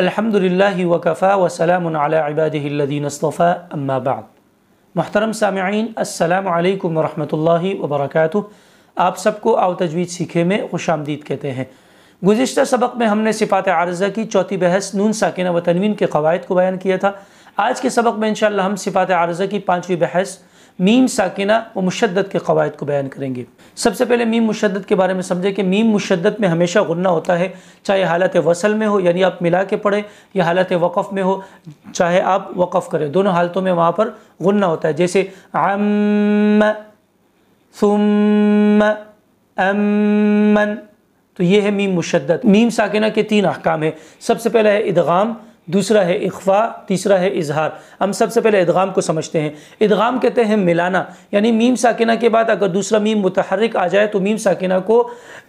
अल्हम्दुलिल्लाहि वकफ़ा वसलामुन अला इबादिहिल्लज़ीना इस्तफ़ा अम्मा बाद। मुहतरम सामिईन, अस्सलामु अलैकुम वरहमतुल्लाहि वबरकातुहू। आप सबको आओ तजवीद सीखे में खुशामदीद कहते हैं। गुज़िश्ता सबक में हमने सिफ़ात आरज़ा की चौथी बहस नून साकिना व तनवीन के क़वाइद को बयान किया था। आज के सबक में इंशाअल्लाह हम सिफ़ात आरज़ा की पाँचवीं बहस मीम साकिना व मुशद्दद के क़वाइद को बयान करेंगे। सबसे पहले मीम मुशद्दद के बारे में समझें कि मीम मुशद्दद में हमेशा गुन्ना होता है, चाहे हालत वसल में हो यानी आप मिला के पढ़ें, या हालत वक़फ़ में हो चाहे आप वक़फ़ करें, दोनों हालतों में वहाँ पर गुन्ना होता है। जैसे अम्म, सुम्म, अम्मन, तो ये है मीम मुशद्दद। मीम साकिना के तीन अहकाम है। सबसे पहला है इदगाम, दूसरा है इख्फा, तीसरा है इजहार। हम सबसे पहले इदगाम को समझते हैं। इदगाम कहते हैं मिलाना, यानी मीम साकिना के बाद अगर दूसरा मीम मुतहर्रिक आ जाए तो मीम साकिना को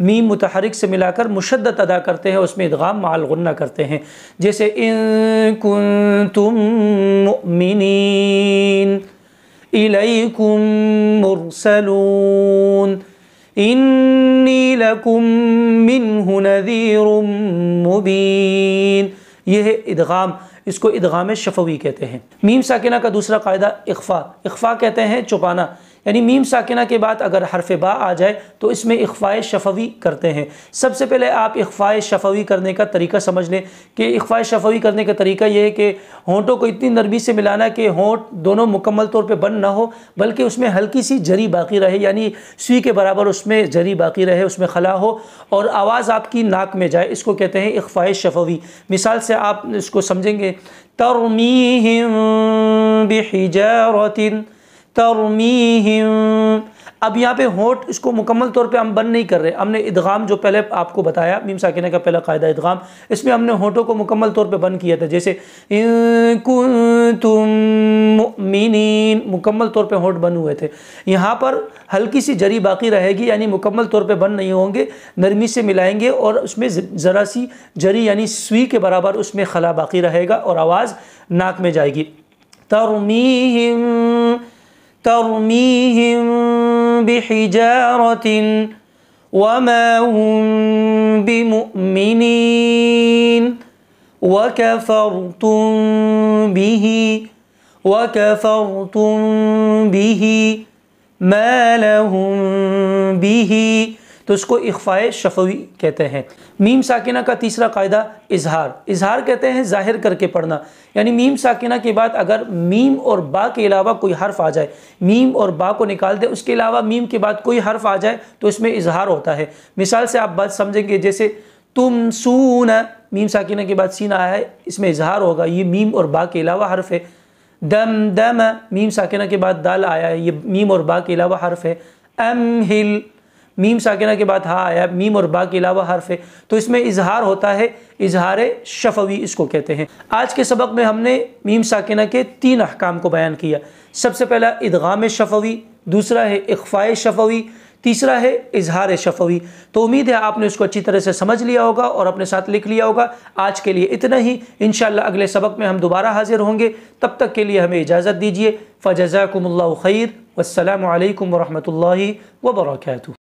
मीम मुतहर्रिक से मिलाकर मुशद्दद अदा करते हैं, उसमें इदगाम माल गुन्ना करते हैं। जैसे इन कुंतुम मुमिनीन इलैकुम मुरसलून इन्नी लकुम मिन्हु नज़ीरुम मुबीन। यह है इदगाम, इसको इदगाम शफवी कहते हैं। मीम साकिना का दूसरा कायदा इख्फा। इख्फा कहते हैं छुपाना, यानी मीम साकिना के बाद अगर हरफ बा आ जाए तो इसमें इख्फाए शफवी करते हैं। सबसे पहले आप इख्फाए शफवी करने का तरीका समझ लें कि इख्फाए शफवी करने का तरीका यह है कि होंठों को इतनी नरमी से मिलाना कि होंठ दोनों मुकम्मल तौर पे बंद ना हो, बल्कि उसमें हल्की सी जरी बाकी रहे, यानी सुई के बराबर उसमें जरी बाकी रहे, उसमें खला हो और आवाज़ आपकी नाक में जाए। इसको कहते हैं इख्फाए शफवी। मिसाल से आप इसको समझेंगे, तरमीहिम बिहिजारतिन, तरमीहिम। अब यहाँ पे होठ इसको मुकम्मल तौर पे हम बंद नहीं कर रहे, हमने इदगाम जो पहले आपको बताया मीम साकिना का पहला कायदा इदगाम, इसमें हमने होठों को मुकम्मल तौर पे बंद किया था। जैसे इन कुंतुम मुमिनीन, मुकम्मल तौर पे होठ बंद हुए थे। यहाँ पर हल्की सी जरी बाकी रहेगी, यानी मुकम्मल तौर पे बंद नहीं होंगे, नरमी से मिलाएंगे और उसमें ज़रा सी जरी यानी सुई के बराबर उसमें खला बाकी रहेगा और आवाज़ नाक में जाएगी। तरमीहिम तरमीहिम बिहिजारतिन वमा हुम बिमुमिनीन वकफरतुम बिही मा लहुम बिही, तो इसको इख्फाए शफवी कहते हैं। मीम साकिना का तीसरा कायदा इजहार। इजहार कहते हैं ज़ाहिर करके पढ़ना, यानी मीम साकिना के बाद अगर मीम और बा के अलावा कोई हर्फ आ जाए, मीम और बा को निकाल दे, उसके अलावा मीम के बाद कोई हर्फ आ जाए तो इसमें इजहार होता है। मिसाल से आप बात समझेंगे, जैसे तुम सूना, मीम साकिना के बाद सीन आया है, इसमें इजहार होगा, ये मीम और बा के अलावा हर्फ है। दम दम, मीम साकिना के बाद दाल आया है, ये मीम और बा के अलावा हर्फ है। अमहिल, मीम साकिना के बाद हा आया, मीम और बा के अलावा हर्फ है, तो इसमें इजहार होता है, इजहार शफवी इसको कहते हैं। आज के सबक में हमने मीम साकिना के तीन अहकाम को बयान किया। सबसे पहला इदगाम शफवी, दूसरा है इख्फाए शफवी, तीसरा है इजहार शफवी। तो उम्मीद है आपने उसको अच्छी तरह से समझ लिया होगा और अपने साथ लिख लिया होगा। आज के लिए इतना ही, इंशाअल्लाह अगले सबक में हम दोबारा हाजिर होंगे। तब तक के लिए हमें इजाज़त दीजिए। फ़जज़ाकुमुल्लाहु खैर, वस्सलामु अलैकुम वरहमतुल्लाहि वबरकातुहू।